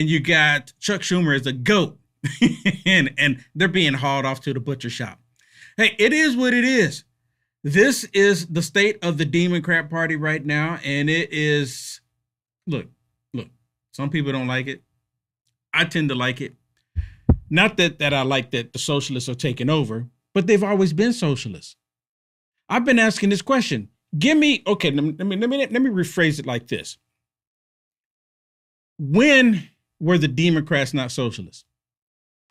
and you got Chuck Schumer as a goat, and they're being hauled off to the butcher shop. Hey, it is what it is. This is the state of the Democrat Party right now, and it is, look, some people don't like it. I tend to like it. Not that I like that the socialists are taking over, but they've always been socialists. I've been asking this question. Let me rephrase it like this. When were the Democrats not socialists?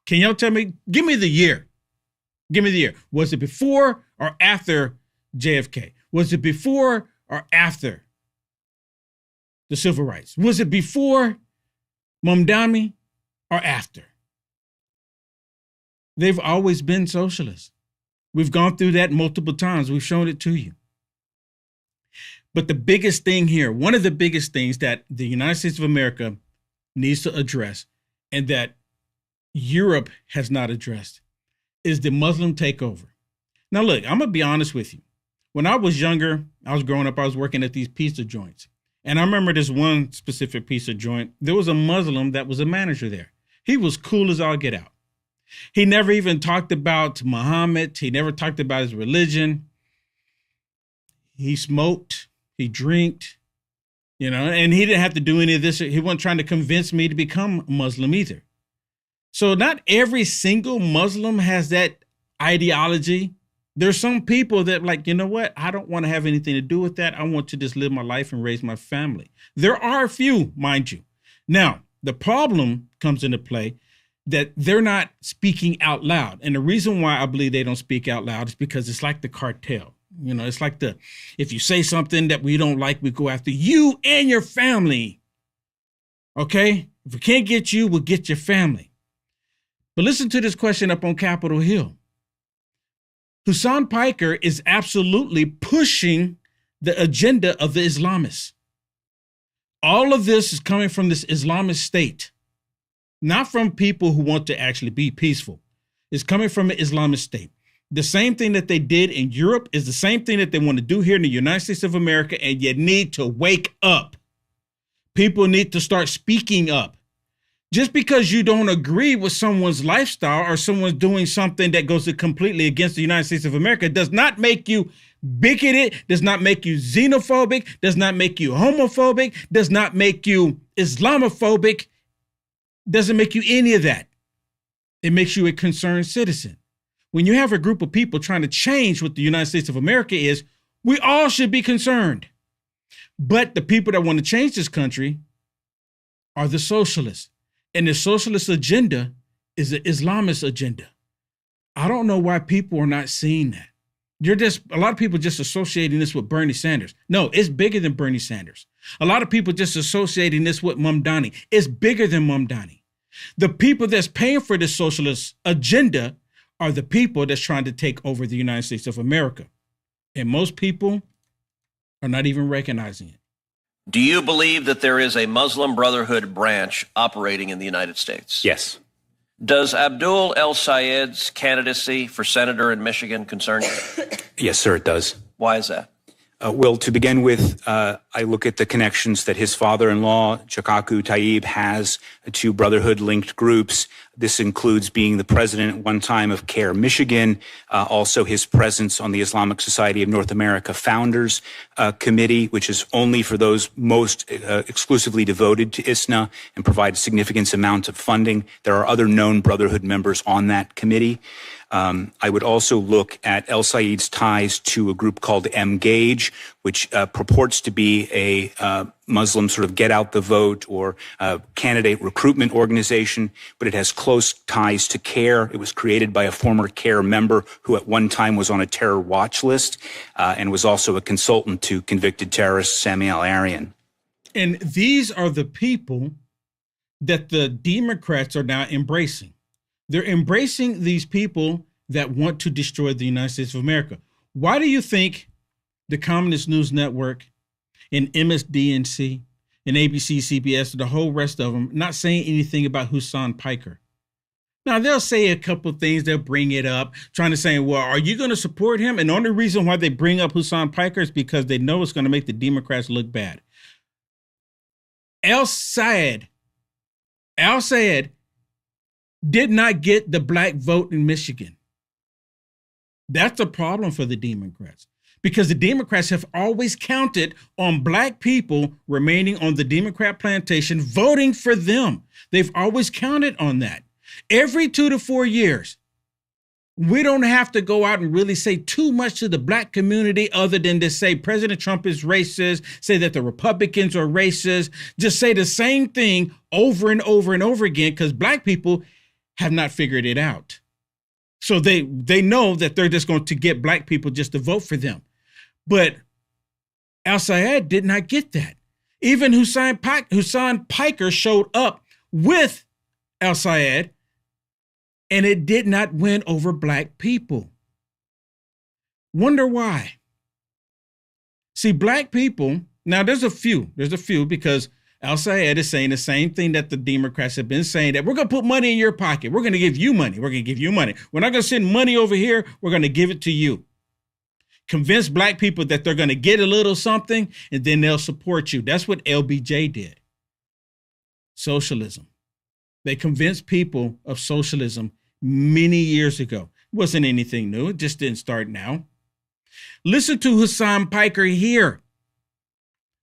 Can y'all tell me? Give me the year. Give me the year. Was it before or after JFK? Was it before or after the civil rights? Was it before Mamdani or after? They've always been socialists. We've gone through that multiple times. We've shown it to you. But the biggest thing here, one of the biggest things that the United States of America needs to address, and that Europe has not addressed, is the Muslim takeover. Now, look, I'm going to be honest with you. When I was younger, I was growing up, I was working at these pizza joints. And I remember this one specific pizza joint. There was a Muslim that was a manager there. He was cool as all get out. He never even talked about Muhammad. He never talked about his religion. He smoked, he drinked, and he didn't have to do any of this. He wasn't trying to convince me to become Muslim either. So not every single Muslim has that ideology. There's some people that like, you know what? I don't want to have anything to do with that. I want to just live my life and raise my family. There are a few, mind you. Now, the problem comes into play that they're not speaking out loud. And the reason why I believe they don't speak out loud is because it's like the cartel. It's like if you say something that we don't like, we go after you and your family. Okay? If we can't get you, we'll get your family. But listen to this question up on Capitol Hill. Hassan Piker is absolutely pushing the agenda of the Islamists. All of this is coming from this Islamist state, not from people who want to actually be peaceful. It's coming from an Islamist state. The same thing that they did in Europe is the same thing that they want to do here in the United States of America, and you need to wake up. People need to start speaking up. Just because you don't agree with someone's lifestyle or someone's doing something that goes completely against the United States of America does not make you bigoted, does not make you xenophobic, does not make you homophobic, does not make you Islamophobic, doesn't make you any of that. It makes you a concerned citizen. When you have a group of people trying to change what the United States of America is, we all should be concerned. But the people that want to change this country are the socialists. And the socialist agenda is the Islamist agenda. I don't know why people are not seeing that. A lot of people just associating this with Bernie Sanders. No, it's bigger than Bernie Sanders. A lot of people just associating this with Mamdani. It's bigger than Mamdani. The people that's paying for this socialist agenda are the people that's trying to take over the United States of America. And most people are not even recognizing it. Do you believe that there is a Muslim Brotherhood branch operating in the United States? Yes. Does Abdul El Sayed's candidacy for senator in Michigan concern you? Yes, sir, it does. Why is that? Well, to begin with, I look at the connections that his father-in-law, Chakaku Tayyib, has to Brotherhood-linked groups. This includes being the president at one time of CARE Michigan, also his presence on the Islamic Society of North America Founders Committee, which is only for those most exclusively devoted to ISNA and provide a significant amount of funding. There are other known Brotherhood members on that committee. I would also look at El Sayed's ties to a group called Mgage, which purports to be a Muslim sort of get out the vote or candidate recruitment organization, but it has close ties to CARE. It was created by a former CARE member who at one time was on a terror watch list and was also a consultant to convicted terrorist Sami al-Arian. And these are the people that the Democrats are now embracing. They're embracing these people that want to destroy the United States of America. Why do you think the Communist News Network and MSDNC and ABC, CBS, the whole rest of them not saying anything about Hassan Piker? Now, they'll say a couple of things. They'll bring it up, trying to say, well, are you going to support him? And the only reason why they bring up Hassan Piker is because they know it's going to make the Democrats look bad. El Sayed Al Sayed did not get the black vote in Michigan. That's the problem for the Democrats, because the Democrats have always counted on black people remaining on the Democrat plantation, voting for them. They've always counted on that. Every 2 to 4 years, we don't have to go out and really say too much to the black community other than to say President Trump is racist, say that the Republicans are racist, just say the same thing over and over and over again, because black people have not figured it out. So they know that they're just going to get black people just to vote for them. But Al Sayed did not get that. Even Hussein Piker showed up with Al Sayed, and it did not win over black people. Wonder why? See, black people, now there's a few because Al Sayed is saying the same thing that the Democrats have been saying, that we're going to put money in your pocket. We're going to give you money. We're going to give you money. We're not going to send money over here. We're going to give it to you. Convince black people that they're going to get a little something and then they'll support you. That's what LBJ did. Socialism. They convinced people of socialism many years ago. It wasn't anything new. It just didn't start now. Listen to Hussein Piker here.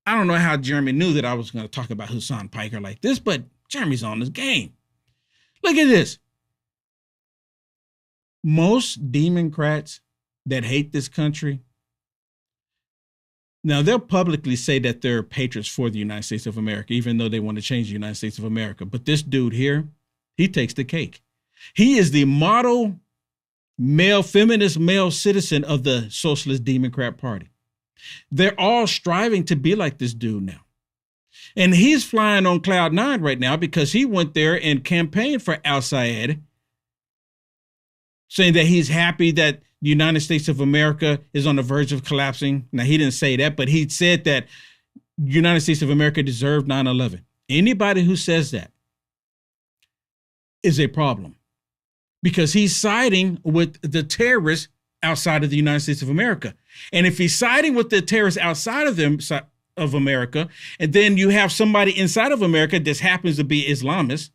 I don't know how Jeremy knew that I was going to talk about Hussein Piker like this, but Jeremy's on this game. Look at this. Most Democrats that hate this country, now they'll publicly say that they're patriots for the United States of America, even though they want to change the United States of America. But this dude here, he takes the cake. He is the model male, feminist male citizen of the Socialist Democrat Party. They're all striving to be like this dude now. And he's flying on cloud nine right now because he went there and campaigned for Al Sayed, saying that he's happy that the United States of America is on the verge of collapsing. Now, he didn't say that, but he said that the United States of America deserved 9/11. Anybody who says that is a problem, because he's siding with the terrorists outside of the United States of America. And if he's siding with the terrorists outside of them, of America, and then you have somebody inside of America that happens to be Islamist,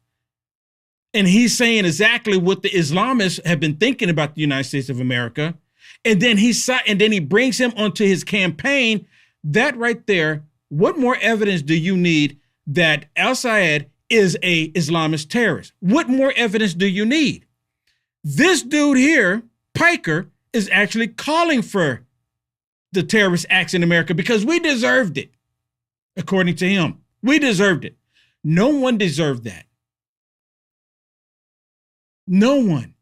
and he's saying exactly what the Islamists have been thinking about the United States of America, and then he brings him onto his campaign, that right there, what more evidence do you need that Al Sayed is a Islamist terrorist? What more evidence do you need? This dude here, Piker, is actually calling for the terrorist acts in America because we deserved it. According to him, we deserved it. No one deserved that. No one.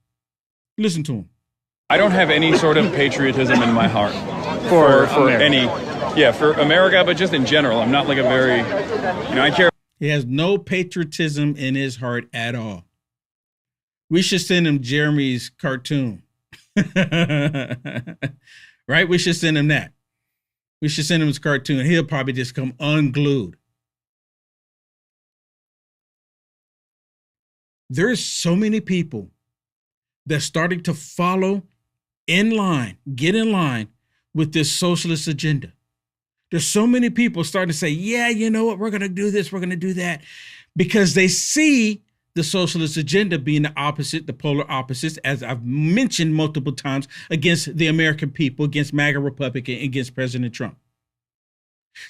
Listen to him. I don't have any sort of patriotism in my heart for America, but just in general. I'm not like a very, I care. He has no patriotism in his heart at all. We should send him Jeremy's cartoon. Right? We should send him that. We should send him his cartoon. He'll probably just come unglued. There's so many people that's starting to follow in line, get in line with this socialist agenda. There's so many people starting to say, yeah, you know what, we're going to do this, we're going to do that, because they see the socialist agenda being the opposite, the polar opposites, as I've mentioned multiple times, against the American people, against MAGA Republican, against President Trump.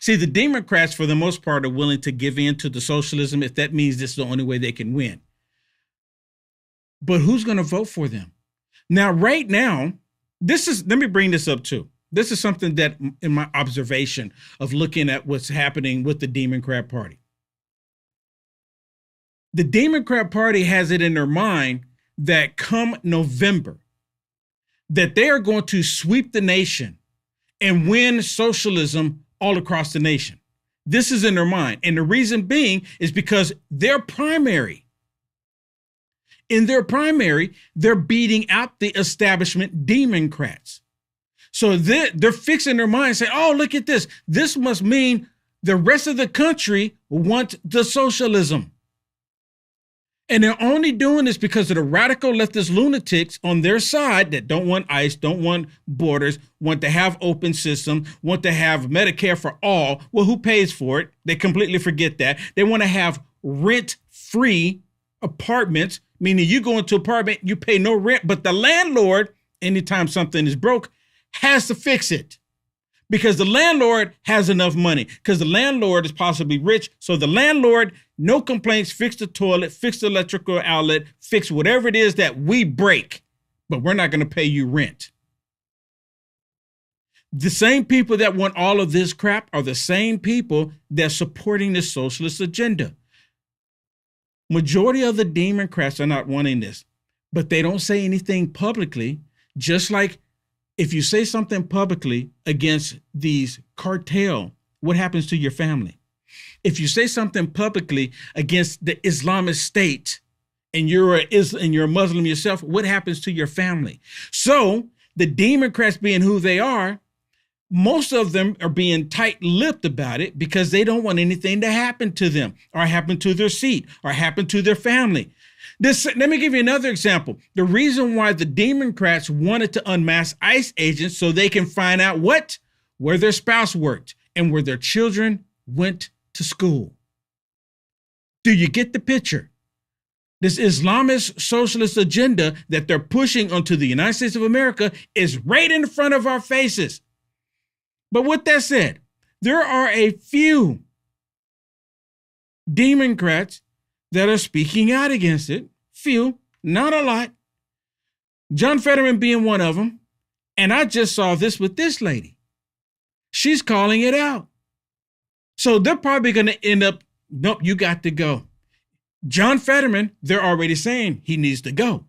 See, the Democrats, for the most part, are willing to give in to the socialism if that means this is the only way they can win. But who's going to vote for them? Now, right now, let me bring this up too. This is something that in my observation of looking at what's happening with the Democrat Party. The Democrat Party has it in their mind that come November, that they are going to sweep the nation and win socialism all across the nation. This is in their mind. And the reason being is because in their primary, they're beating out the establishment Demoncrats. So they're fixing their mind, saying, oh, look at this. This must mean the rest of the country wants the socialism. And they're only doing this because of the radical leftist lunatics on their side that don't want ICE, don't want borders, want to have open system, want to have Medicare for all. Well, who pays for it? They completely forget that. They want to have rent rent-free apartments, meaning you go into an apartment, you pay no rent, but the landlord, anytime something is broke, has to fix it because the landlord has enough money, because the landlord is possibly rich. So the landlord, no complaints, fix the toilet, fix the electrical outlet, fix whatever it is that we break, but we're not going to pay you rent. The same people that want all of this crap are the same people that's supporting the socialist agenda. Majority of the Demoncrats are not wanting this, but they don't say anything publicly. Just like if you say something publicly against these cartel, what happens to your family? If you say something publicly against the Islamic State and you're a Muslim yourself, what happens to your family? So the Democrats, being who they are, most of them are being tight-lipped about it because they don't want anything to happen to them or happen to their seat or happen to their family. Let me give you another example. The reason why the Democrats wanted to unmask ICE agents so they can find out where their spouse worked and where their children went to school. Do you get the picture? This Islamist socialist agenda that they're pushing onto the United States of America is right in front of our faces. But with that said, there are a few Democrats that are speaking out against it. Few, not a lot. John Fetterman being one of them. And I just saw this with this lady. She's calling it out. So they're probably going to end up, nope, you got to go. John Fetterman, they're already saying he needs to go.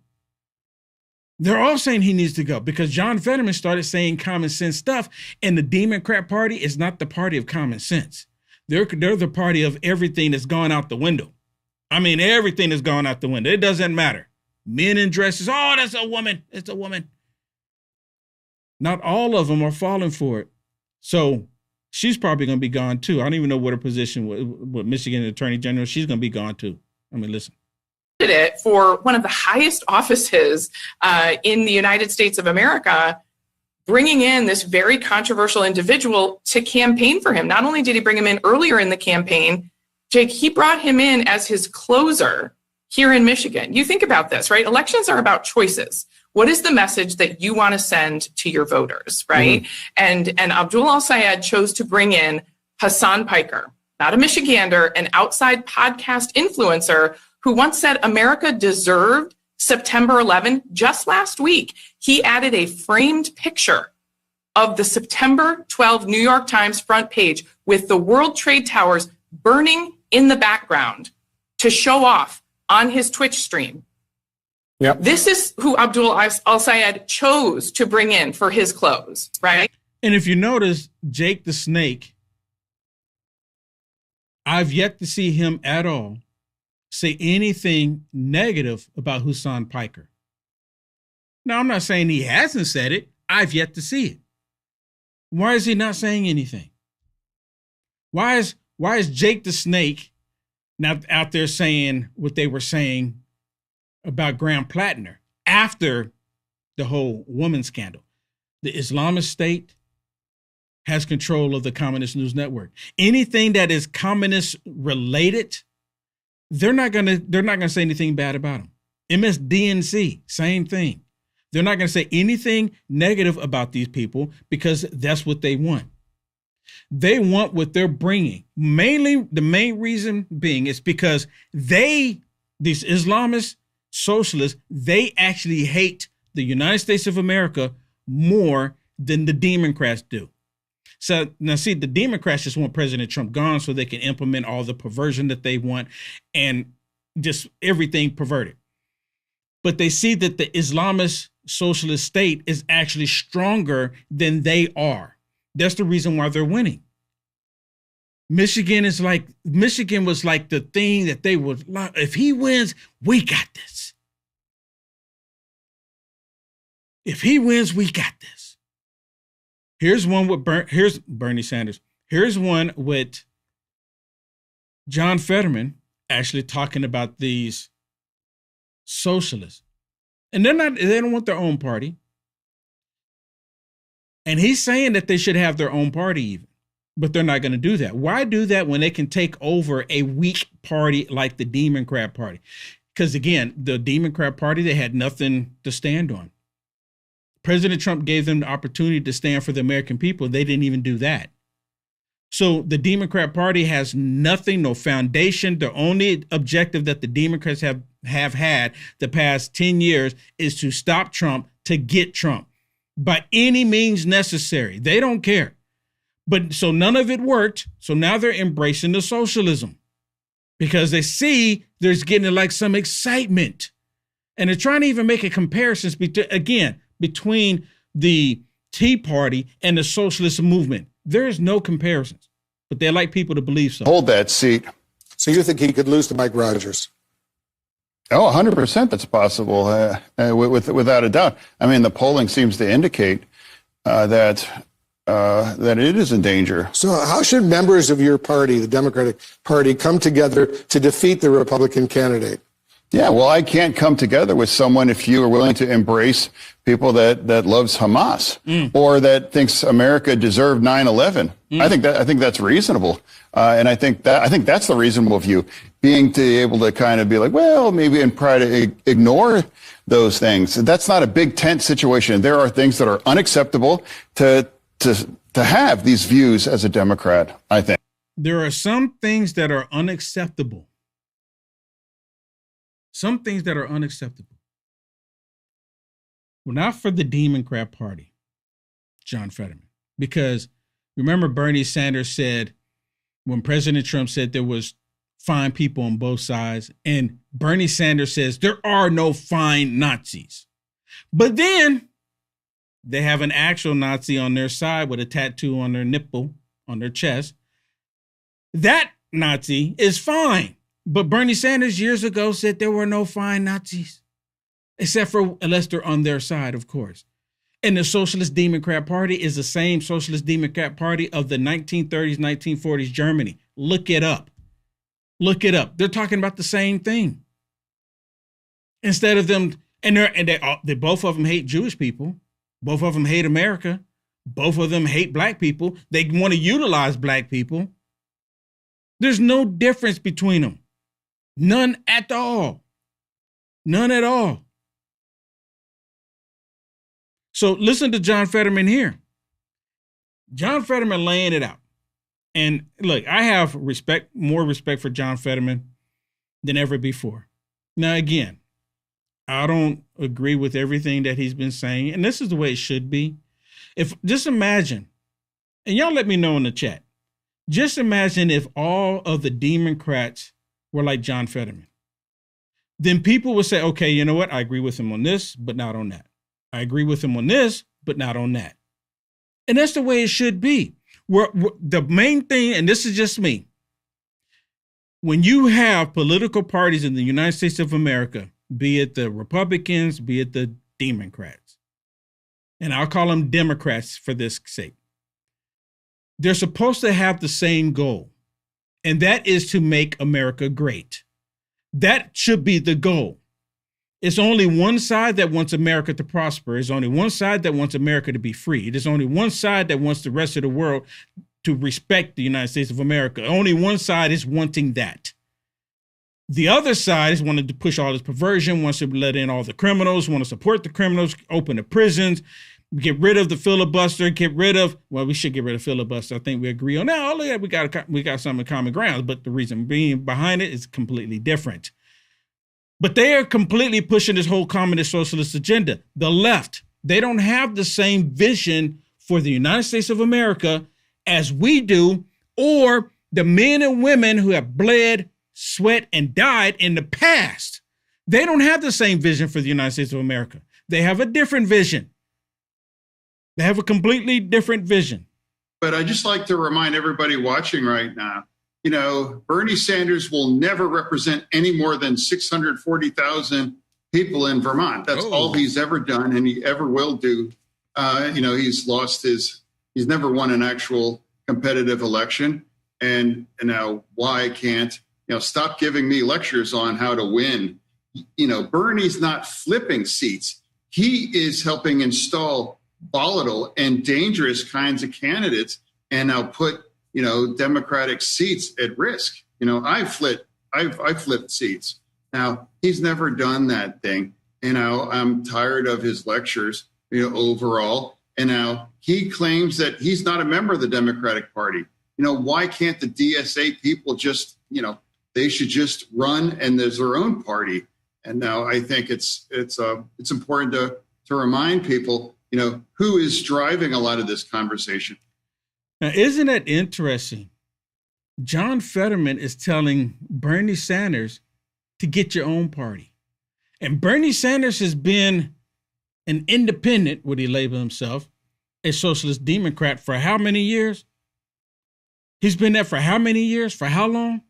They're all saying he needs to go because John Fetterman started saying common sense stuff, and the Democrat Party is not the party of common sense. They're the party of everything that's gone out the window. I mean, everything has gone out the window. It doesn't matter. Men in dresses, oh, that's a woman. It's a woman. Not all of them are falling for it. So she's probably going to be gone too. I don't even know what her position was with Michigan Attorney General. She's going to be gone too. I mean, listen. It for one of the highest offices in the United States of America, bringing in this very controversial individual to campaign for him. Not only did he bring him in earlier in the campaign, Jake, he brought him in as his closer here in Michigan. You think about this, right? Elections are about choices. What is the message that you want to send to your voters, right? Mm-hmm. And Abdul Al-Sayed chose to bring in Hassan Piker, not a Michigander, an outside podcast influencer who once said America deserved September 11. Just last week, he added a framed picture of the September 12 New York Times front page with the World Trade Towers burning in the background to show off on his Twitch stream. Yep. This is who Abdul Al-Sayed chose to bring in for his clothes, right? And if you notice, Jake the Snake, I've yet to see him at all say anything negative about Hassan Piker. Now, I'm not saying he hasn't said it. I've yet to see it. Why is he not saying anything? Why is Jake the Snake not out there saying what they were saying about Graham Plattner after the whole woman scandal? The Islamic State has control of the Communist News Network. Anything that is communist related, they're not gonna say anything bad about them. MSDNC, same thing. They're not gonna say anything negative about these people because that's what they want. They want what they're bringing. Mainly, the main reason being is because these Islamist socialists, they actually hate the United States of America more than the Democrats do. So now see, the Democrats just want President Trump gone so they can implement all the perversion that they want and just everything perverted. But they see that the Islamist socialist state is actually stronger than they are. That's the reason why they're winning. Michigan was like the thing that they would like. If he wins, we got this. If he wins, we got this. Here's one with here's Bernie Sanders. Here's one with John Fetterman actually talking about these socialists. And they don't want their own party. And he's saying that they should have their own party even. But they're not going to do that. Why do that when they can take over a weak party like the Democrat Party? Because again, the Democrat Party, they had nothing to stand on. President Trump gave them the opportunity to stand for the American people. They didn't even do that. So the Democrat Party has nothing, no foundation. The only objective that the Democrats have had the past 10 years is to stop Trump, to get Trump by any means necessary. They don't care. But so none of it worked. So now they're embracing the socialism because they see there's getting like some excitement. And they're trying to even make a comparison between the Tea Party and the socialist movement. There is no comparisons, but they like people to believe so. Hold that seat. So you think he could lose to Mike Rogers? Oh, 100% that's possible, without a doubt. I mean, the polling seems to indicate that it is in danger. So how should members of your party, the Democratic Party, come together to defeat the Republican candidate? Yeah, well, I can't come together with someone if you are willing to embrace people that loves Hamas or that thinks America deserved 9/11. I think that's reasonable, and I think that's the reasonable view. Being able to kind of be like, well, maybe and try to ignore those things. That's not a big tent situation. There are things that are unacceptable to have these views as a Democrat. I think there are some things that are unacceptable. Some things that are unacceptable. Well, not for the Democrat Party, John Fetterman, because remember Bernie Sanders said when President Trump said there was fine people on both sides, and Bernie Sanders says there are no fine Nazis. But then they have an actual Nazi on their side with a tattoo on their nipple, on their chest. That Nazi is fine. But Bernie Sanders years ago said there were no fine Nazis, except for unless they're on their side, of course. And the Socialist Democrat Party is the same Socialist Democrat Party of the 1930s, 1940s Germany. Look it up. Look it up. They're talking about the same thing. Instead of them, they both of them hate Jewish people. Both of them hate America. Both of them hate black people. They want to utilize black people. There's no difference between them. None at all. None at all. So listen to John Fetterman here. John Fetterman laying it out. And look, I have more respect for John Fetterman than ever before. Now, again, I don't agree with everything that he's been saying, and this is the way it should be. Just imagine, and y'all let me know in the chat, just imagine if all of the Democrats were like John Fetterman. Then people would say, okay, you know what? I agree with him on this, but not on that. I agree with him on this, but not on that. And that's the way it should be. The main thing, and this is just me, when you have political parties in the United States of America, be it the Republicans, be it the Democrats, and I'll call them Democrats for this sake, they're supposed to have the same goal, and that is to make America great. That should be the goal. It's only one side that wants America to prosper. It's only one side that wants America to be free. There's only one side that wants the rest of the world to respect the United States of America. Only one side is wanting that. The other side is wanting to push all this perversion, wants to let in all the criminals, want to support the criminals, open the prisons, get rid of the filibuster, we should get rid of filibuster. I think we agree on that. Oh, yeah, we got some in common ground, but the reason being behind it is completely different. But they are completely pushing this whole communist socialist agenda. The left, they don't have the same vision for the United States of America as we do, or the men and women who have bled, sweat, and died in the past. They don't have the same vision for the United States of America. They have a different vision. They have a completely different vision. But I just like to remind everybody watching right now, you know, Bernie Sanders will never represent any more than 640,000 people in Vermont. That's all he's ever done, and he ever will do. He's never won an actual competitive election. And now why can't, stop giving me lectures on how to win. Bernie's not flipping seats. He is helping install volatile and dangerous kinds of candidates and now put Democratic seats at risk. I've flipped seats. Now, he's never done that thing. I'm tired of his lectures, overall. And now he claims that he's not a member of the Democratic Party. Why can't the DSA people just, they should just run and there's their own party? And now I think it's important to remind people, who is driving a lot of this conversation. Now, isn't it interesting? John Fetterman is telling Bernie Sanders to get your own party. And Bernie Sanders has been an independent, would he label himself, a socialist Democrat for how many years? He's been there for how many years? For how long?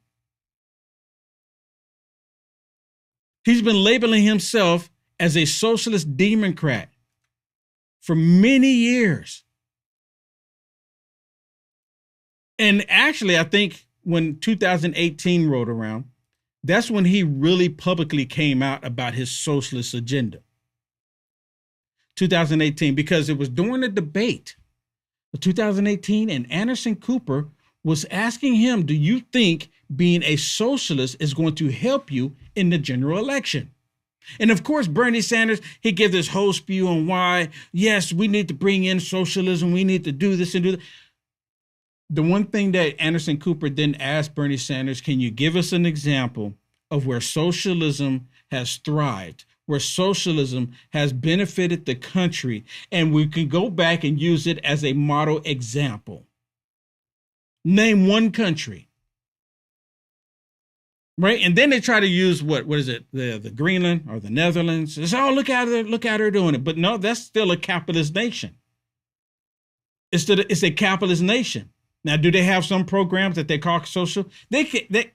He's been labeling himself as a socialist Democrat for many years. And actually, I think when 2018 rolled around, that's when he really publicly came out about his socialist agenda. 2018, because it was during the debate of 2018, and Anderson Cooper was asking him, do you think being a socialist is going to help you in the general election? And of course, Bernie Sanders, he gave this whole spew on why, yes, we need to bring in socialism. We need to do this and do that. The one thing that Anderson Cooper didn't ask Bernie Sanders, can you give us an example of where socialism has thrived, where socialism has benefited the country, and we can go back and use it as a model example? Name one country. Right? And then they try to use what is it? The Greenland or the Netherlands. It's, oh, look at her doing it. But no, that's still a capitalist nation. It's a capitalist nation. Now, do they have some programs that they call social?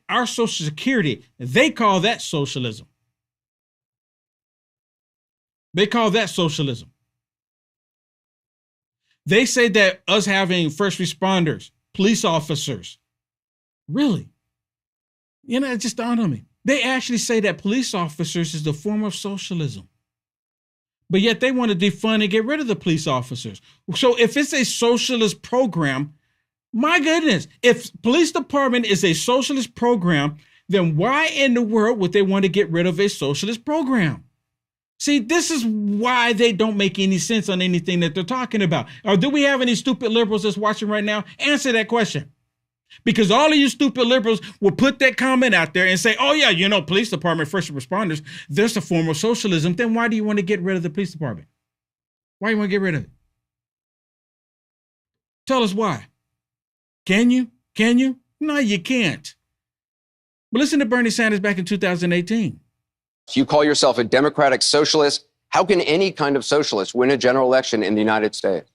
Our Social Security, they call that socialism. They call that socialism. They say that us having first responders, police officers, really? It just dawned on me. They actually say that police officers is the form of socialism. But yet they want to defund and get rid of the police officers. So if it's a socialist program, my goodness, if police department is a socialist program, then why in the world would they want to get rid of a socialist program? See, this is why they don't make any sense on anything that they're talking about. Or do we have any stupid liberals that's watching right now? Answer that question. Because all of you stupid liberals will put that comment out there and say, oh yeah, police department, first responders, there's a form of socialism. Then why do you want to get rid of the police department? Why do you want to get rid of it? Tell us why. Can you? Can you? No, you can't. But listen to Bernie Sanders back in 2018. If you call yourself a democratic socialist, how can any kind of socialist win a general election in the United States?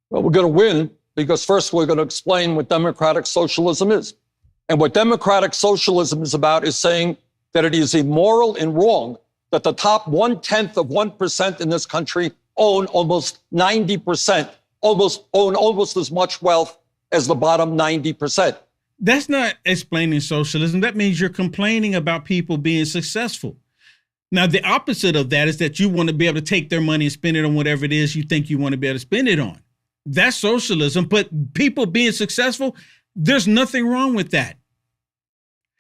Well, we're going to win because first we're going to explain what democratic socialism is. And what democratic socialism is about is saying that it is immoral and wrong that the top 0.1% in this country own almost 90%, own almost as much wealth as the bottom 90%. That's not explaining socialism. That means you're complaining about people being successful. Now, the opposite of that is that you want to be able to take their money and spend it on whatever it is you think you want to be able to spend it on. That's socialism. But people being successful, there's nothing wrong with that.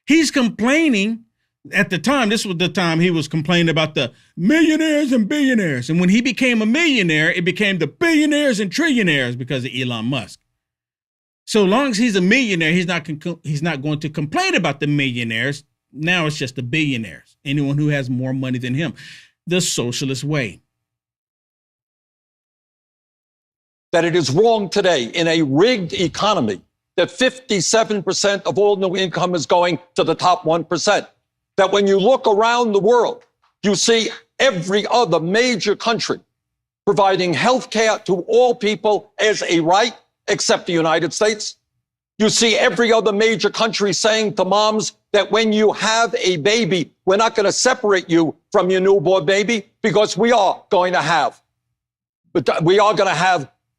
He's complaining at the time. This was the time he was complaining about the millionaires and billionaires. And when he became a millionaire, it became the billionaires and trillionaires because of Elon Musk. So long as he's a millionaire, he's not going to complain about the millionaires. Now it's just the billionaires, anyone who has more money than him, the socialist way. That it is wrong today in a rigged economy that 57% of all new income is going to the top 1%. That when you look around the world, you see every other major country providing health care to all people as a right, except the United States. You see every other major country saying to moms that when you have a baby, we're not going to separate you from your newborn baby because we are going to have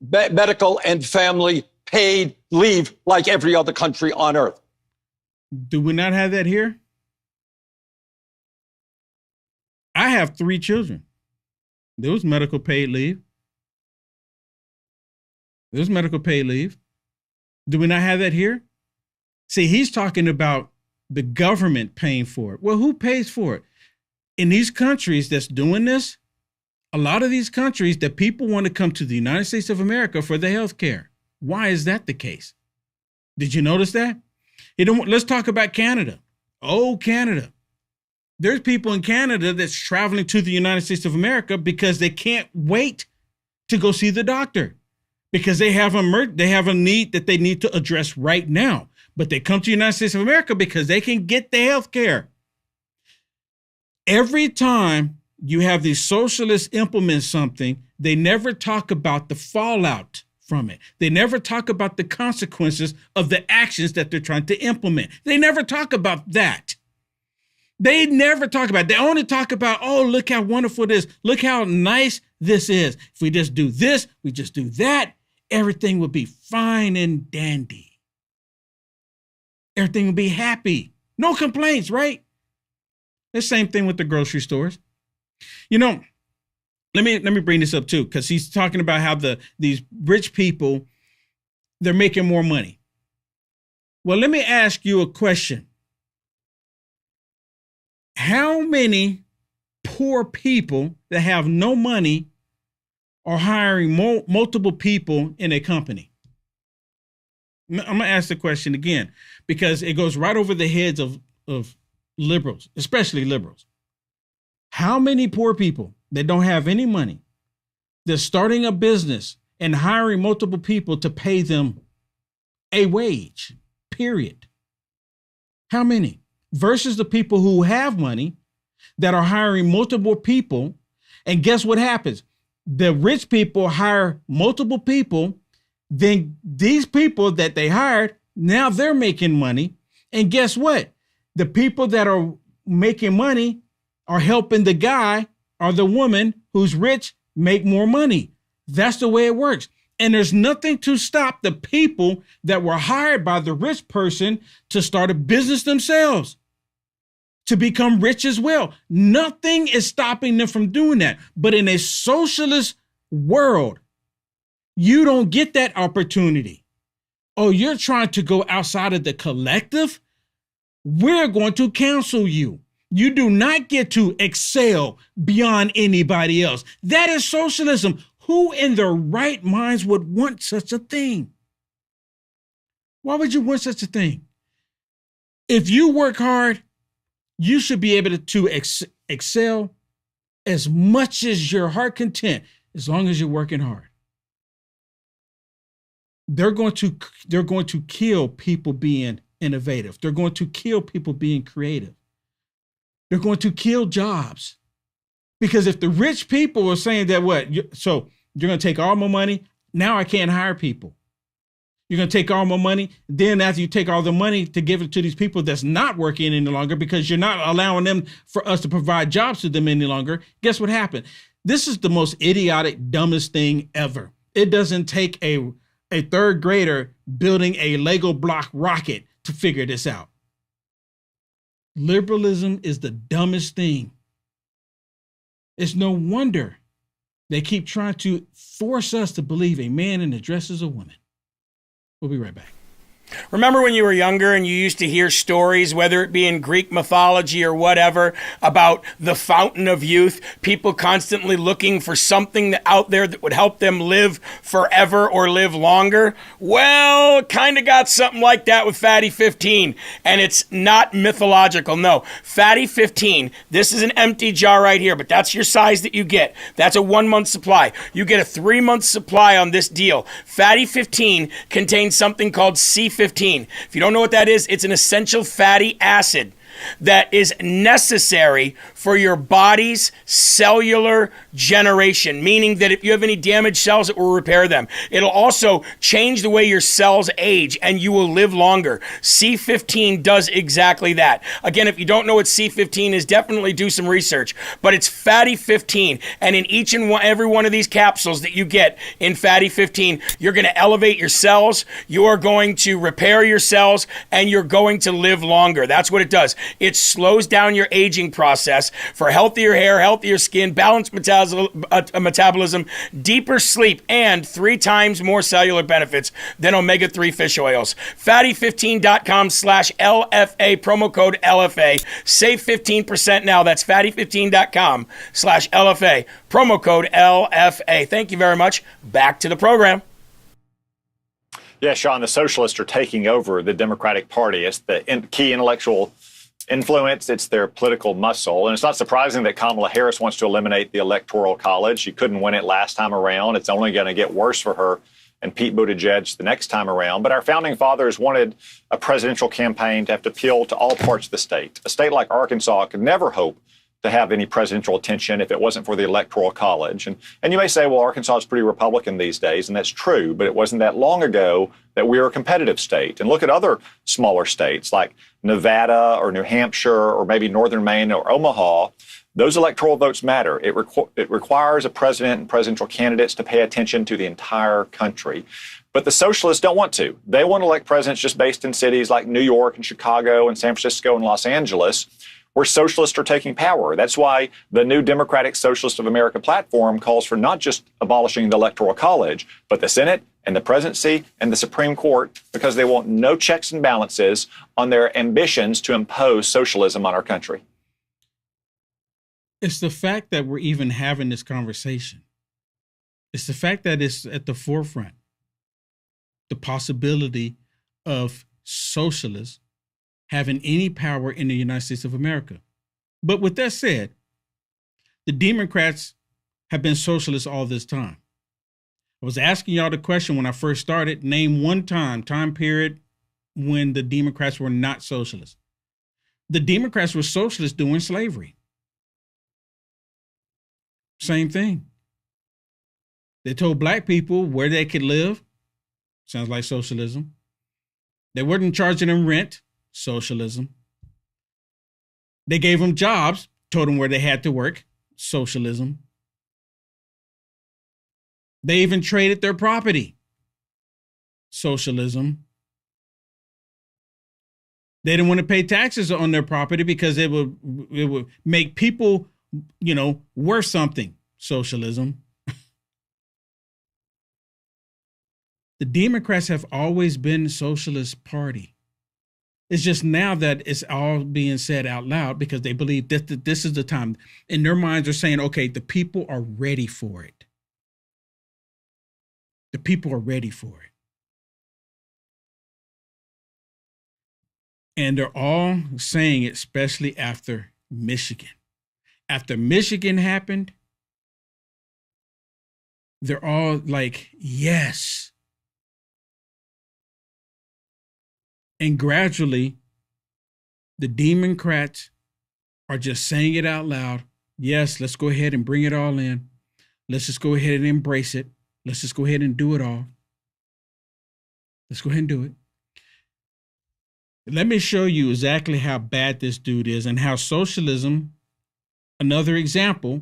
medical and family paid leave like every other country on earth. Do we not have that here? I have 3 children. There was medical paid leave. There's medical paid leave. Do we not have that here? See, he's talking about the government paying for it. Well, who pays for it? In these countries that's doing this, a lot of these countries, the people want to come to the United States of America for the health care. Why is that the case? Did you notice that? Let's talk about Canada. Oh, Canada. There's people in Canada that's traveling to the United States of America because they can't wait to go see the doctor because they have a need that they need to address right now. But they come to the United States of America because they can get the health care. Every time you have these socialists implement something, they never talk about the fallout from it. They never talk about the consequences of the actions that they're trying to implement. They never talk about that. They never talk about it. They only talk about, oh, look how wonderful it is. Look how nice this is. If we just do this, we just do that, everything will be fine and dandy. Everything will be happy. No complaints, right? The same thing with the grocery stores. You know, let me bring this up too, because he's talking about how these rich people, they're making more money. Well, let me ask you a question. How many poor people that have no money are hiring multiple people in a company? I'm going to ask the question again, because it goes right over the heads of liberals, especially liberals. How many poor people that don't have any money, they're starting a business and hiring multiple people to pay them a wage, period? How many? Versus the people who have money that are hiring multiple people. And guess what happens? The rich people hire multiple people. Then these people that they hired, now they're making money. And guess what? The people that are making money are helping the guy or the woman who's rich make more money. That's the way it works. And there's nothing to stop the people that were hired by the rich person to start a business themselves, to become rich as well. Nothing is stopping them from doing that. But in a socialist world, you don't get that opportunity. Oh, you're trying to go outside of the collective? We're going to cancel you. You do not get to excel beyond anybody else. That is socialism. Who in their right minds would want such a thing? Why would you want such a thing? If you work hard, you should be able to excel as much as your heart content, as long as you're working hard. They're going to kill people being innovative. They're going to kill people being creative. They're going to kill jobs. Because if the rich people are saying that, so you're going to take all my money, now I can't hire people. You're going to take all my money. Then after you take all the money to give it to these people that's not working any longer, because you're not allowing them for us to provide jobs to them any longer, guess what happened? This is the most idiotic, dumbest thing ever. It doesn't take a third grader building a Lego block rocket to figure this out. Liberalism is the dumbest thing. It's no wonder they keep trying to force us to believe a man in a dress is a woman. We'll be right back. Remember when you were younger and you used to hear stories, whether it be in Greek mythology or whatever, about the fountain of youth, people constantly looking for something out there that would help them live forever or live longer? Well, kind of got something like that with Fatty 15, and it's not mythological. No, Fatty 15, this is an empty jar right here, but that's your size that you get. That's a 1 month supply. You get a 3 month supply on this deal. Fatty 15 contains something called C15. If you don't know what that is, it's an essential fatty acid that is necessary for your body's cellular generation, meaning that if you have any damaged cells, it will repair them. It'll also change the way your cells age and you will live longer. C15 does exactly that. Again, if you don't know what C15 is, definitely do some research, but it's Fatty 15, and in each and every one of these capsules that you get in Fatty 15, you're going to elevate your cells, you are going to repair your cells, and you're going to live longer. That's what it does. It slows down your aging process for healthier hair, healthier skin, balanced metabolism, deeper sleep, and 3 times more cellular benefits than omega-3 fish oils. Fatty15.com/LFA, promo code LFA. Save 15% now. That's fatty15.com/LFA, promo code LFA. Thank you very much. Back to the program. Yeah, Sean, the socialists are taking over the Democratic Party. It's the key intellectual influence. It's their political muscle. And it's not surprising that Kamala Harris wants to eliminate the Electoral College. She couldn't win it last time around. It's only going to get worse for her and Pete Buttigieg the next time around. But our founding fathers wanted a presidential campaign to have to appeal to all parts of the state. A state like Arkansas could never hope to have any presidential attention if it wasn't for the Electoral College. And you may say, well, Arkansas is pretty Republican these days, and that's true, but it wasn't that long ago that we were a competitive state. And look at other smaller states like Nevada or New Hampshire or maybe Northern Maine or Omaha. Those electoral votes matter. It requires a president and presidential candidates to pay attention to the entire country. But the socialists don't want to. They want to elect presidents just based in cities like New York and Chicago and San Francisco and Los Angeles, where socialists are taking power. That's why the new Democratic Socialist of America platform calls for not just abolishing the Electoral College, but the Senate and the presidency and the Supreme Court, because they want no checks and balances on their ambitions to impose socialism on our country. It's the fact that we're even having this conversation. It's the fact that it's at the forefront. The possibility of socialists having any power in the United States of America. But with that said, the Democrats have been socialists all this time. I was asking y'all the question when I first started, name one time period when the Democrats were not socialists. The Democrats were socialists during slavery. Same thing. They told black people where they could live. Sounds like socialism. They weren't charging them rent. Socialism. They gave them jobs, told them where they had to work. Socialism. They even traded their property. Socialism. They didn't want to pay taxes on their property because it would make people, worth something. Socialism. The Democrats have always been a socialist party. It's just now that it's all being said out loud because they believe that this is the time. In their minds, they're saying, okay, the people are ready for it. The people are ready for it. And they're all saying it, especially after Michigan. After Michigan happened, they're all like, yes. And gradually, the Demoncrats are just saying it out loud. Yes, let's go ahead and bring it all in. Let's just go ahead and embrace it. Let's just go ahead and do it all. Let's go ahead and do it. Let me show you exactly how bad this dude is and how socialism, another example,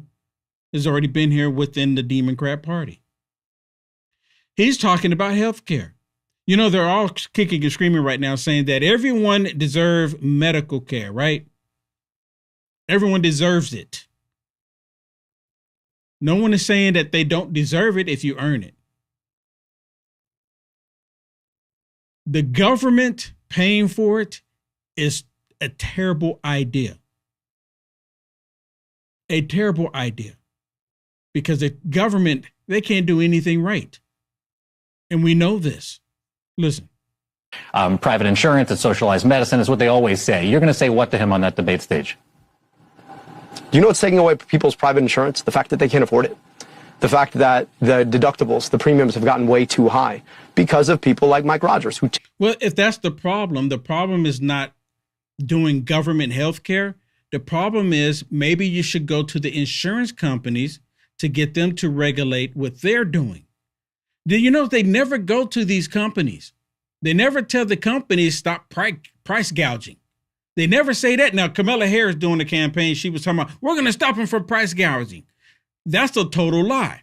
has already been here within the Democrat Party. He's talking about health care. They're all kicking and screaming right now saying that everyone deserves medical care, right? Everyone deserves it. No one is saying that they don't deserve it if you earn it. The government paying for it is a terrible idea. A terrible idea. Because the government, they can't do anything right. And we know this. Listen. Private insurance and socialized medicine is what they always say. You're going to say what to him on that debate stage? Do you know what's taking away people's private insurance? The fact that they can't afford it. The fact that the deductibles, the premiums have gotten way too high because of people like Mike Rogers. Well, if that's the problem is not doing government health care. The problem is maybe you should go to the insurance companies to get them to regulate what they're doing. Do you know they never go to these companies? They never tell the companies stop price gouging. They never say that. Now, Kamala Harris doing the campaign, she was talking about, we're going to stop them from price gouging. That's a total lie.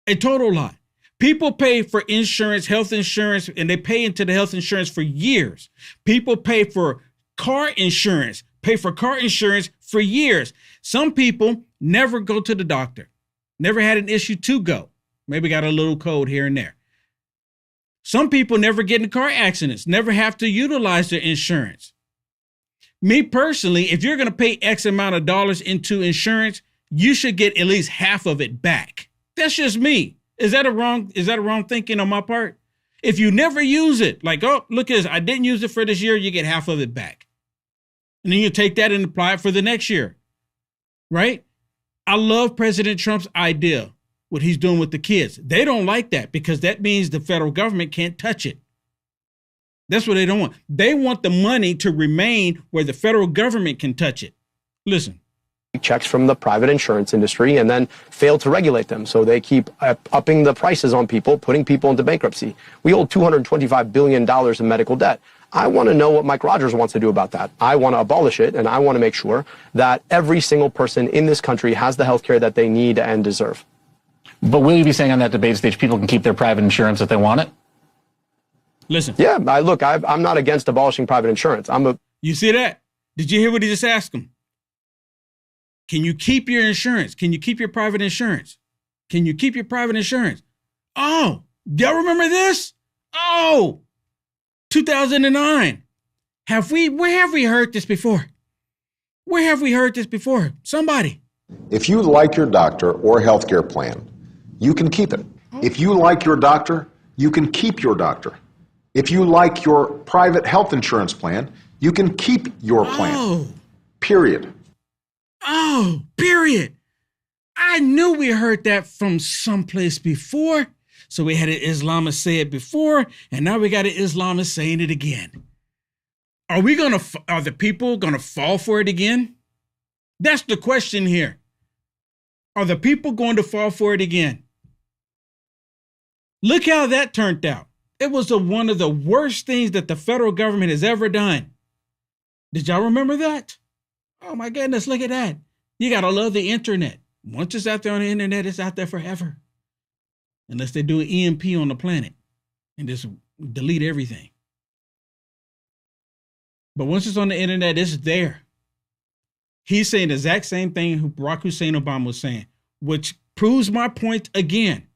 A total lie. People pay for insurance, health insurance, and they pay into the health insurance for years. People pay for car insurance, pay for car insurance for years. Some people never go to the doctor, never had an issue to go. Maybe got a little code here and there. Some people never get in car accidents, never have to utilize their insurance. Me personally, if you're going to pay X amount of dollars into insurance, you should get at least half of it back. That's just me. Is that a wrong thinking on my part? If you never use it, like, oh, look at this, I didn't use it for this year, you get half of it back. And then you take that and apply it for the next year, right? I love President Trump's idea, what he's doing with the kids. They don't like that because that means the federal government can't touch it. That's what they don't want. They want the money to remain where the federal government can touch it. Listen. Checks from the private insurance industry and then fail to regulate them. So they keep upping the prices on people, putting people into bankruptcy. We hold $225 billion in medical debt. I want to know what Mike Rogers wants to do about that. I want to abolish it, and I want to make sure that every single person in this country has the health care that they need and deserve. But will you be saying on that debate stage people can keep their private insurance if they want it? Listen. Yeah, I'm not against abolishing private insurance. You see that? Did you hear what he just asked him? Can you keep your insurance? Can you keep your private insurance? Can you keep your private insurance? Oh, y'all remember this? Oh, 2009. Where have we heard this before? Where have we heard this before? Somebody. If you like your doctor or healthcare plan, you can keep it. If you like your doctor, you can keep your doctor. If you like your private health insurance plan, you can keep your plan. Period. Oh, period. I knew we heard that from someplace before. So we had an Islamist say it before, and now we got an Islamist saying it again. Are the people gonna fall for it again? That's the question here. Are the people going to fall for it again? Look how that turned out. It was one of the worst things that the federal government has ever done. Did y'all remember that? Oh my goodness, look at that. You gotta love the internet. Once it's out there on the internet, it's out there forever. Unless they do an EMP on the planet and just delete everything. But once it's on the internet, it's there. He's saying the exact same thing Barack Hussein Obama was saying, which proves my point again.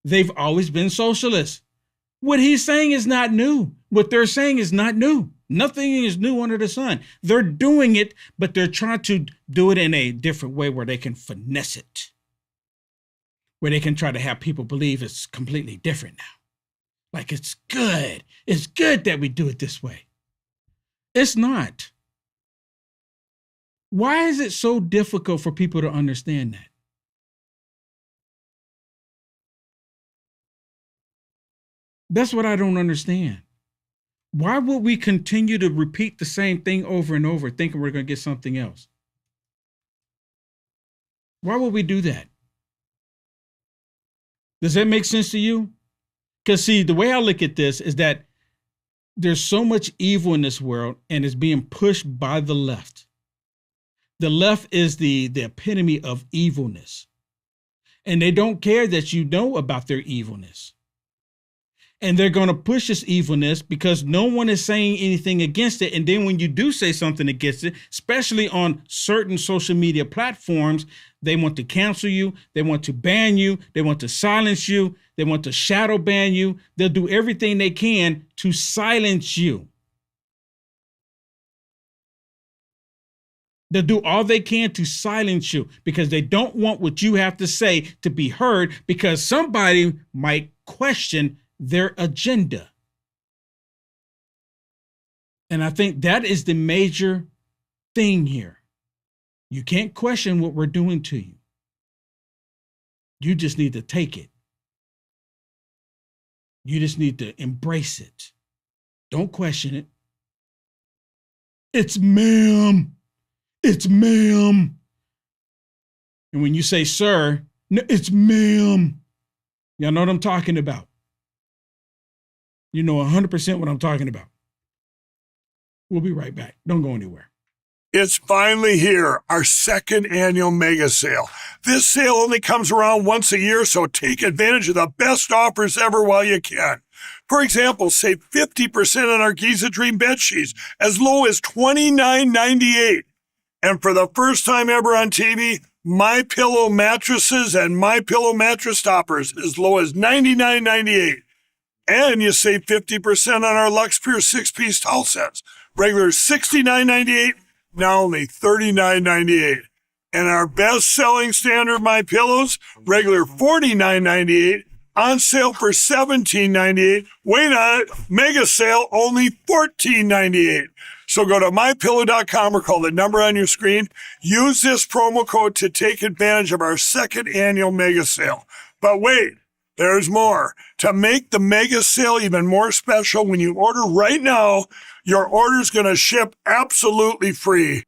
They've always been socialists. What he's saying is not new. What they're saying is not new. Nothing is new under the sun. They're doing it, but they're trying to do it in a different way where they can finesse it. Where they can try to have people believe it's completely different now. Like it's good. It's good that we do it this way. It's not. Why is it so difficult for people to understand that? That's what I don't understand. Why would we continue to repeat the same thing over and over, thinking we're going to get something else? Why would we do that? Does that make sense to you? Because, see, the way I look at this is that there's so much evil in this world, and it's being pushed by the left. The left is the epitome of evilness. And they don't care that you know about their evilness. And they're going to push this evilness because no one is saying anything against it. And then when you do say something against it, especially on certain social media platforms, they want to cancel you. They want to ban you. They want to silence you. They want to shadow ban you. They'll do everything they can to silence you. They'll do all they can to silence you because they don't want what you have to say to be heard because somebody might question their agenda. And I think that is the major thing here. You can't question what we're doing to you. You just need to take it. You just need to embrace it. Don't question it. It's ma'am. It's ma'am. And when you say sir, no, it's ma'am. Y'all know what I'm talking about. You know 100% what I'm talking about. We'll be right back. Don't go anywhere. It's finally here, our second annual mega sale. This sale only comes around once a year, so take advantage of the best offers ever while you can. For example, save 50% on our Giza Dream bed sheets, as low as $29.98. And for the first time ever on TV, My Pillow mattresses and My Pillow mattress toppers as low as $99.98. And you save 50% on our Lux Pure 6-piece towel sets. Regular $69.98, now only $39.98. And our best-selling standard My Pillows, regular $49.98, on sale for $17.98. Wait on it, mega sale, only $14.98. So go to MyPillow.com or call the number on your screen. Use this promo code to take advantage of our second annual mega sale. But wait, there's more. To make the mega sale even more special, when you order right now, your order's going to ship absolutely free.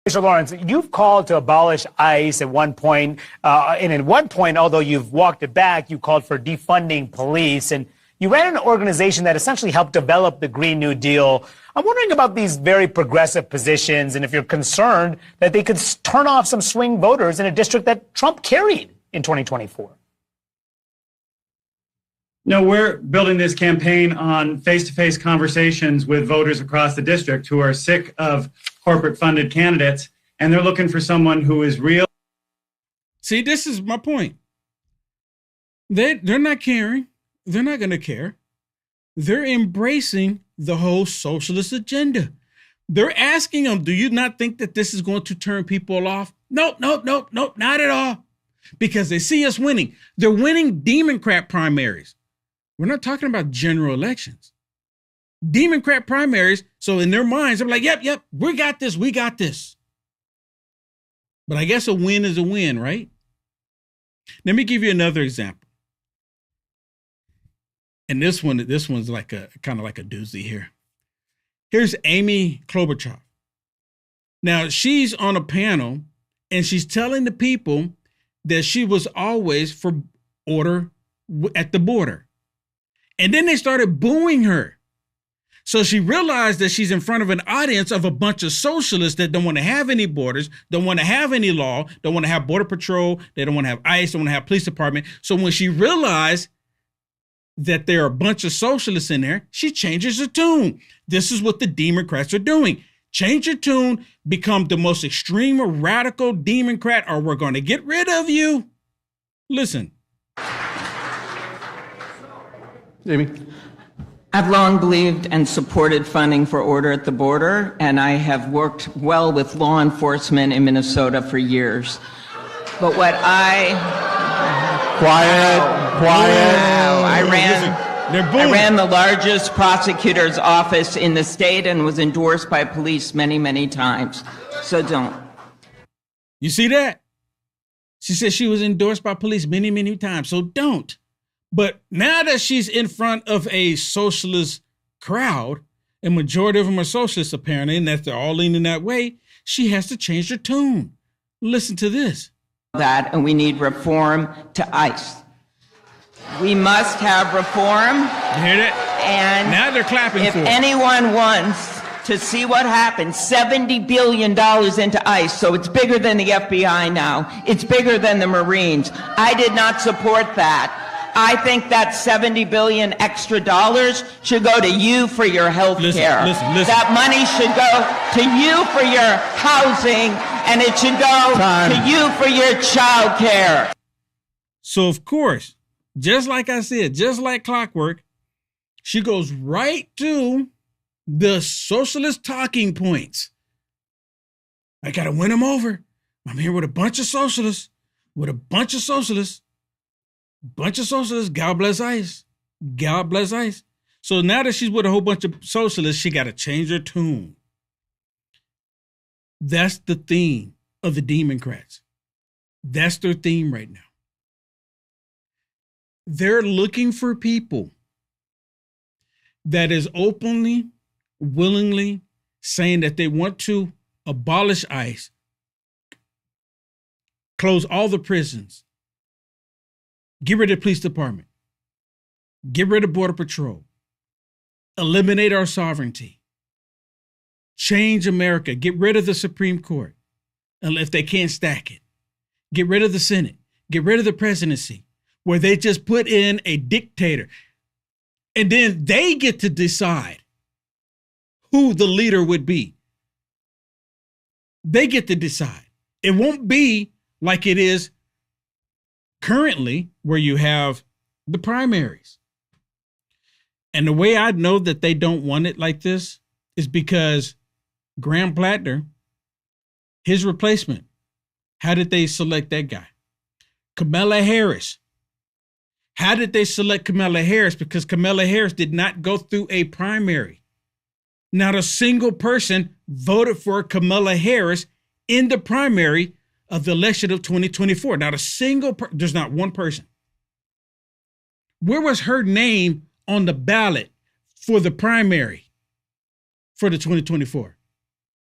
Mr. Lawrence, you've called to abolish ICE at one point, and at one point, although you've walked it back, you called for defunding police, and you ran an organization that essentially helped develop the Green New Deal. I'm wondering about these very progressive positions, and if you're concerned that they could turn off some swing voters in a district that Trump carried in 2024. No, we're building this campaign on face-to-face conversations with voters across the district who are sick of corporate-funded candidates, and they're looking for someone who is real. See, this is my point. They're not caring. They're not going to care. They're embracing the whole socialist agenda. They're asking them, do you not think that this is going to turn people off? Nope, not at all. Because they see us winning. They're winning Demoncrat primaries. We're not talking about general elections. Demoncrat primaries, so in their minds, they're like, yep, we got this. But I guess a win is a win, right? Let me give you another example. And this one's like a kind of like a doozy here. Here's Amy Klobuchar. Now, she's on a panel, and she's telling the people that she was always for order at the border. And then they started booing her. So she realized that she's in front of an audience of a bunch of socialists that don't want to have any borders, don't want to have any law, don't want to have border patrol, they don't want to have ICE, don't want to have police department. So when she realized that there are a bunch of socialists in there, she changes her tune. This is what the Democrats are doing. Change your tune, become the most extreme or radical Democrat, or we're going to get rid of you. Listen. Amy? I've long believed and supported funding for order at the border, and I have worked well with law enforcement in Minnesota for years. But what Quiet. Wow. I ran the largest prosecutor's office in the state and was endorsed by police many, many times. So don't. You see that? She said she was endorsed by police many, many times. So don't. But now that she's in front of a socialist crowd, a majority of them are socialists apparently, and that they're all leaning that way, she has to change her tune. Listen to this. That, and we need reform to ICE. We must have reform. You hear that? And now they're clapping if for it. anyone wants to see what happened, $70 billion into ICE, so it's bigger than the FBI now. It's bigger than the Marines. I did not support that. I think that $70 billion extra dollars should go to you for your health care. Listen. That money should go to you for your housing, and it should go to you for your child care. So, of course, just like I said, just like clockwork, she goes right to the socialist talking points. I got to win them over. I'm here with a bunch of socialists, God bless ICE. God bless ICE. So now that she's with a whole bunch of socialists, she got to change her tune. That's the theme of the Democrats. That's their theme right now. They're looking for people that is openly, willingly saying that they want to abolish ICE, close all the prisons, get rid of the police department, get rid of Border Patrol, eliminate our sovereignty, change America, get rid of the Supreme Court, and if they can't stack it, get rid of the Senate, get rid of the presidency, where they just put in a dictator. And then they get to decide who the leader would be. They get to decide. It won't be like it is currently, where you have the primaries. And the way I know that they don't want it like this is because Graham Plattner, his replacement, how did they select that guy? Kamala Harris. How did they select Kamala Harris? Because Kamala Harris did not go through a primary. Not a single person voted for Kamala Harris in the primary of the election of 2024. Not a single there's not one person. Where was her name on the ballot for the primary for the 2024?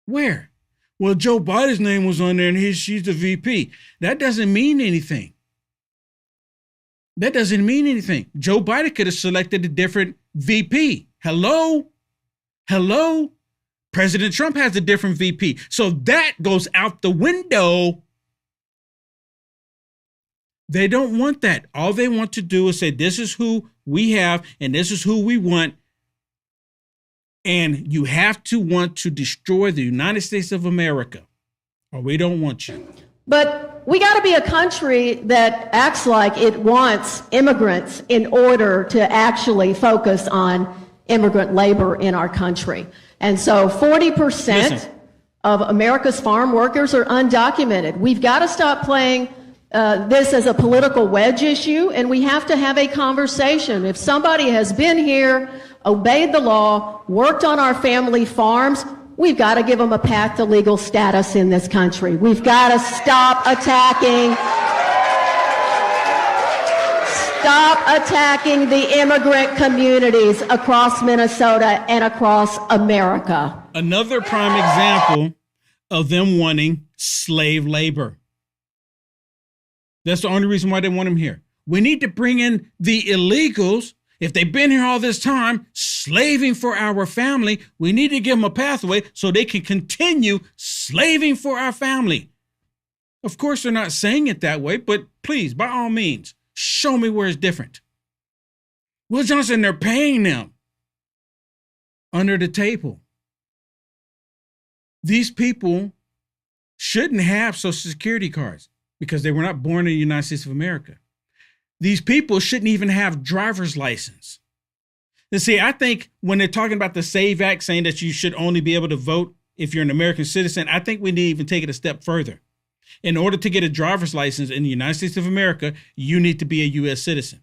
Where? Well, Joe Biden's name was on there and she's the VP. That doesn't mean anything. That doesn't mean anything. Joe Biden could have selected a different VP. Hello? President Trump has a different VP. So that goes out the window. They don't want that. All they want to do is say, this is who we have and this is who we want. And you have to want to destroy the United States of America, or we don't want you. But we got to be a country that acts like it wants immigrants in order to actually focus on immigrant labor in our country. And so 40% of America's farm workers are undocumented. We've got to stop playing this as a political wedge issue, and we have to have a conversation. If somebody has been here, obeyed the law, worked on our family farms, we've got to give them a path to legal status in this country. We've got to stop attacking the immigrant communities across Minnesota and across America. Another prime example of them wanting slave labor. That's the only reason why they want them here. We need to bring in the illegals. If they've been here all this time, slaving for our family, we need to give them a pathway so they can continue slaving for our family. Of course, they're not saying it that way, but please, by all means, show me where it's different. Will Johnson, they're paying them under the table. These people shouldn't have Social Security cards because they were not born in the United States of America. These people shouldn't even have driver's license. And see, I think when they're talking about the SAVE Act, saying that you should only be able to vote if you're an American citizen, I think we need to even take it a step further. In order to get a driver's license in the United States of America, you need to be a U.S. citizen.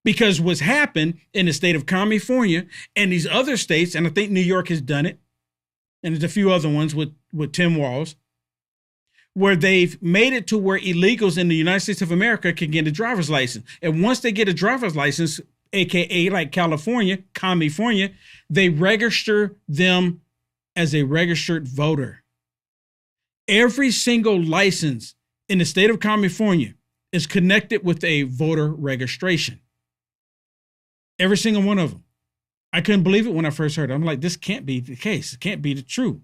Because what's happened in the state of California and these other states, and I think New York has done it, and there's a few other ones with Tim Walz, where they've made it to where illegals in the United States of America can get a driver's license. And once they get a driver's license, AKA like California, they register them as a registered voter. Every single license in the state of California is connected with a voter registration. Every single one of them. I couldn't believe it when I first heard it. I'm like, this can't be the case. It can't be the truth.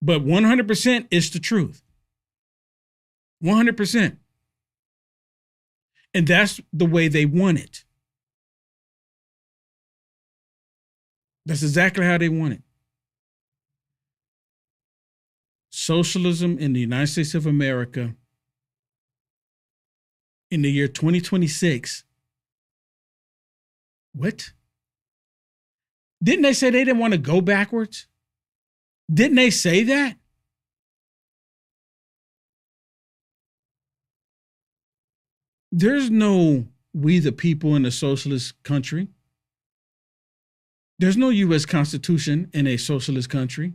But 100% is the truth. 100%. And that's the way they want it. That's exactly how they want it. Socialism in the United States of America in the year 2026. What? Didn't they say they didn't want to go backwards? Didn't they say that? There's no we the people in a socialist country. There's no U.S. Constitution in a socialist country.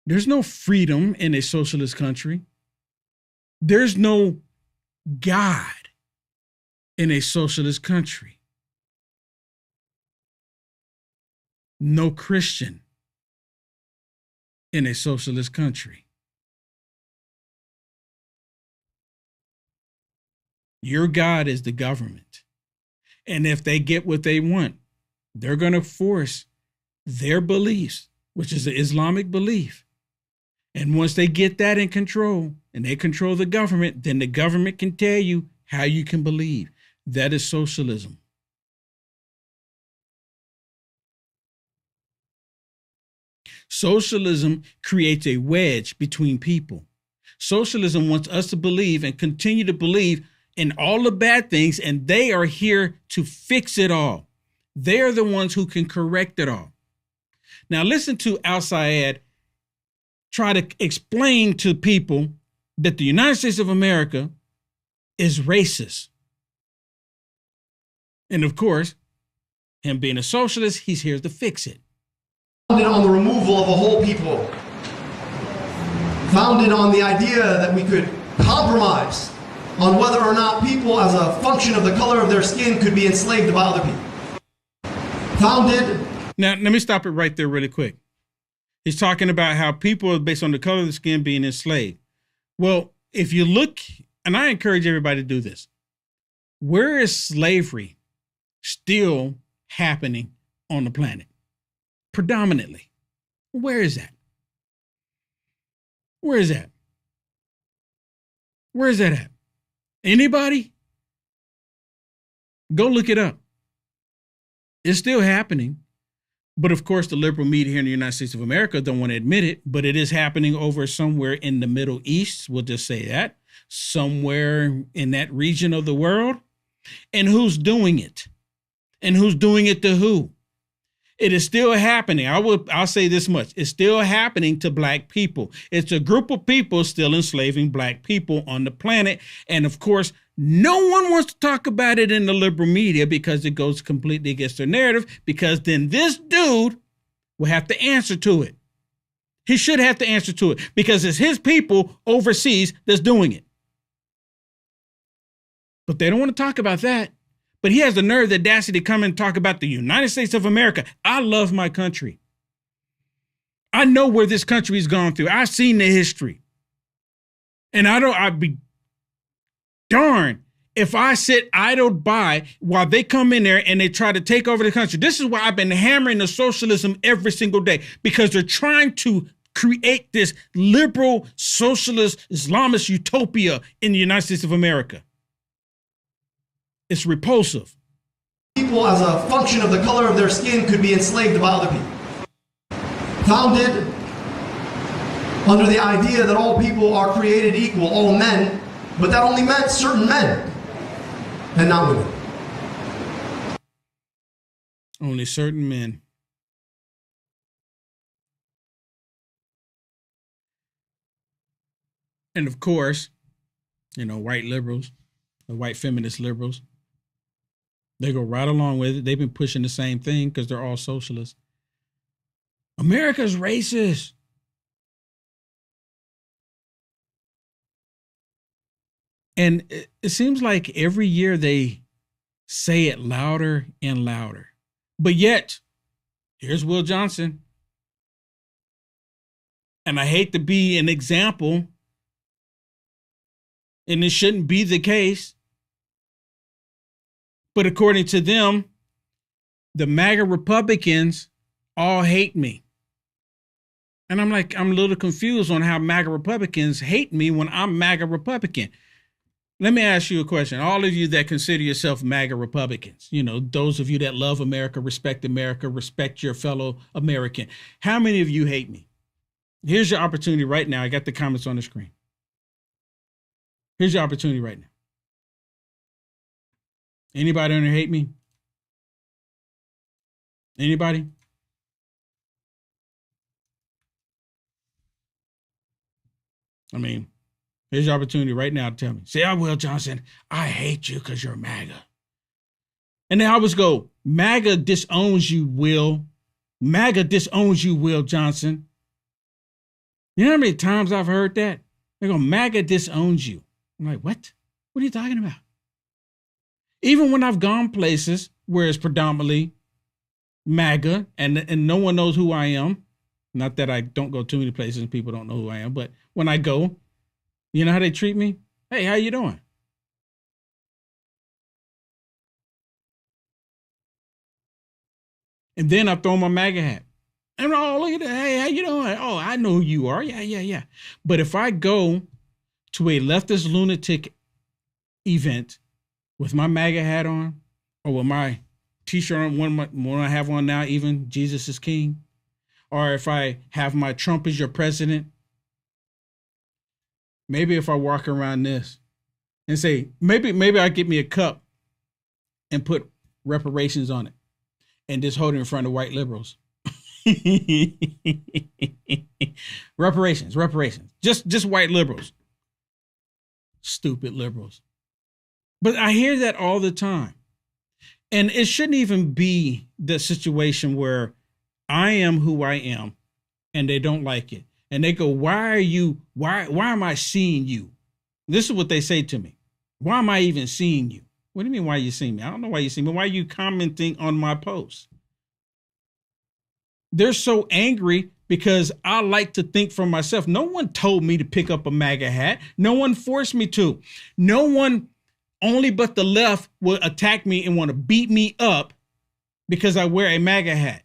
There's no freedom in a socialist country. There's no God in a socialist country. No Christian in a socialist country. Your God is the government. And if they get what they want, they're going to force their beliefs, which is the Islamic belief. And once they get that in control and they control the government, then the government can tell you how you can believe. That is socialism. Socialism creates a wedge between people. Socialism wants us to believe and continue to believe in all the bad things, and they are here to fix it all. They are the ones who can correct it all. Now listen to Al-Sayed try to explain to people that the United States of America is racist. And of course, him being a socialist, he's here to fix it. Founded on the removal of a whole people. Founded on the idea that we could compromise on whether or not people, as a function of the color of their skin, could be enslaved by other people. Founded. Now, let me stop it right there really quick. He's talking about how people are based on the color of the skin being enslaved. Well, if you look, and I encourage everybody to do this, where is slavery still happening on the planet? Predominantly. Where is that? Where is that? Where is that at? Anybody? Go look it up. It's still happening. But of course, the liberal media here in the United States of America don't want to admit it, but it is happening over somewhere in the Middle East. We'll just say that. Somewhere in that region of the world. And who's doing it? And who's doing it to who? It is still happening. I'll say this much. It's still happening to black people. It's a group of people still enslaving black people on the planet. And of course, no one wants to talk about it in the liberal media because it goes completely against their narrative, because then this dude will have to answer to it. He should have to answer to it because it's his people overseas that's doing it. But they don't want to talk about that. But he has the nerve, the audacity to come and talk about the United States of America. I love my country. I know where this country has gone through. I've seen the history. And I'd be darned if I sit idled by while they come in there and they try to take over the country. This is why I've been hammering the socialism every single day, because they're trying to create this liberal, socialist, Islamist utopia in the United States of America. It's repulsive. People, as a function of the color of their skin, could be enslaved by other people. Founded under the idea that all people are created equal, all men, but that only meant certain men and not women. Only certain men. And of course, white liberals, the white feminist liberals, they go right along with it. They've been pushing the same thing because they're all socialists. America's racist. And it seems like every year they say it louder and louder. But yet, here's Will Johnson. And I hate to be an example, and it shouldn't be the case. But according to them, the MAGA Republicans all hate me. And I'm a little confused on how MAGA Republicans hate me when I'm MAGA Republican. Let me ask you a question. All of you that consider yourself MAGA Republicans, those of you that love America, respect your fellow American. How many of you hate me? Here's your opportunity right now. I got the comments on the screen. Here's your opportunity right now. Anybody on there hate me? Anybody? Here's your opportunity right now to tell me. Say, Will Johnson, I hate you because you're MAGA. And then I always go, MAGA disowns you, Will. MAGA disowns you, Will Johnson. You know how many times I've heard that? They go, MAGA disowns you. I'm like, what? What are you talking about? Even when I've gone places where it's predominantly MAGA and no one knows who I am, not that I don't go too many places and people don't know who I am, but when I go, you know how they treat me? Hey, how you doing? And then I throw my MAGA hat. And look at that. Hey, how you doing? Oh, I know who you are. Yeah. But if I go to a leftist lunatic event with my MAGA hat on, or with my T-shirt on, one I have on now, even Jesus is King, or if I have my Trump is your president, maybe if I walk around this and say, maybe I get me a cup and put reparations on it and just hold it in front of white liberals. reparations, just white liberals. Stupid liberals. But I hear that all the time. And it shouldn't even be the situation where I am who I am and they don't like it. And they go, why am I seeing you? This is what they say to me. Why am I even seeing you? What do you mean, why are you seeing me? I don't know why you see me. Why are you commenting on my posts? They're so angry because I like to think for myself. No one told me to pick up a MAGA hat. No one forced me to. No one, only but the left, will attack me and want to beat me up because I wear a MAGA hat.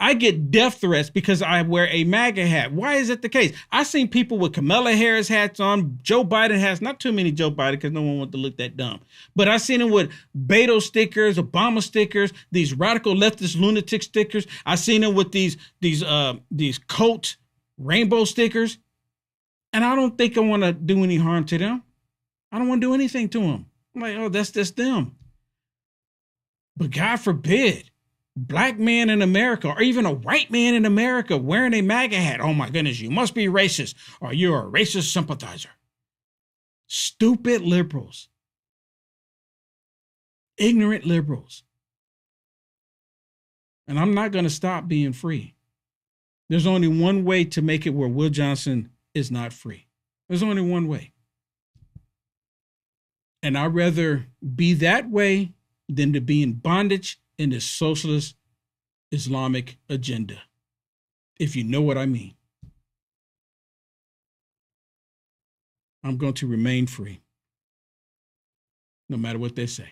I get death threats because I wear a MAGA hat. Why is it the case? I've seen people with Kamala Harris hats on, Joe Biden hats, not too many Joe Biden because no one wants to look that dumb. But I've seen them with Beto stickers, Obama stickers, these radical leftist lunatic stickers. I've seen them with these cult rainbow stickers. And I don't think I want to do any harm to them. I don't want to do anything to them. I'm like, oh, that's just them. But God forbid, black man in America, or even a white man in America wearing a MAGA hat. Oh my goodness, you must be racist, or you're a racist sympathizer. Stupid liberals. Ignorant liberals. And I'm not going to stop being free. There's only one way to make it where Will Johnson is not free. There's only one way. And I'd rather be that way than to be in bondage in this socialist Islamic agenda, if you know what I mean. I'm going to remain free, no matter what they say.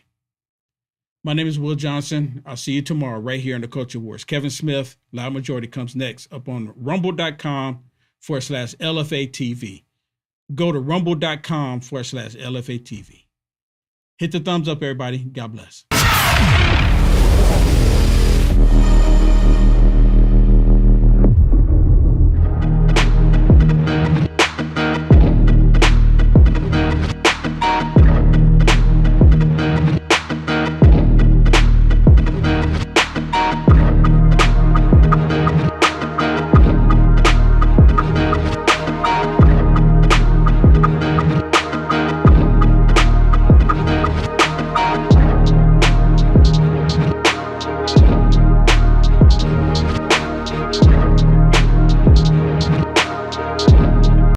My name is Will Johnson. I'll see you tomorrow right here on the Culture Wars. Kevin Smith, Loud Majority, comes next up on rumble.com/LFA-TV. Go to rumble.com/LFA-TV. Hit the thumbs up, everybody. God bless.